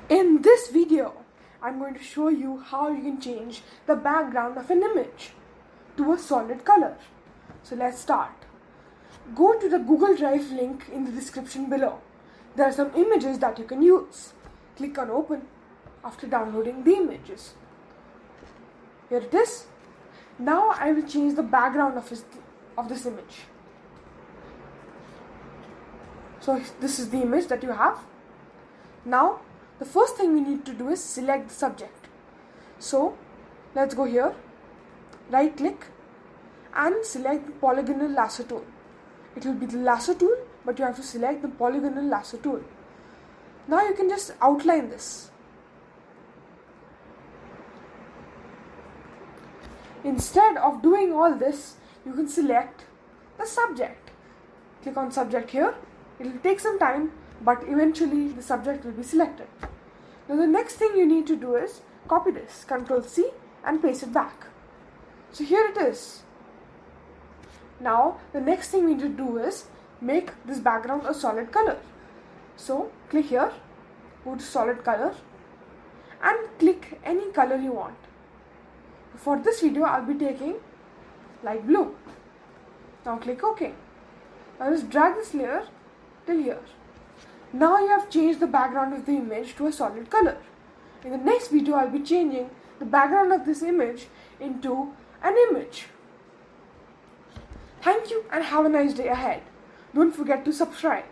In this video, I'm going to show you how you can change the background of an image to a solid color. So let's start. Go to the Google Drive link in the description below. There are some images that you can use. Click on open after downloading the images. Here it is. Now I will change the background of this image. So this is the image that you have. Now the first thing we need to do is select the subject. So let's go here, right click and select the polygonal lasso tool. It will be the lasso tool, but you have to select the polygonal lasso tool. Now you can just outline this. Instead of doing all this, you can select the subject. Click on subject here. It will take some time, but eventually the subject will be selected. Now the next thing you need to do is copy this, Ctrl+C and paste it back. So here it is. Now the next thing we need to do is make this background a solid color. So click here, go to solid color and click any color you want. For this video I'll be taking light blue. Now click OK. Now just drag this layer till here. Now you have changed the background of the image to a solid color. In the next video I'll be changing the background of this image into an image. Thank you and have a nice day ahead. Don't forget to subscribe.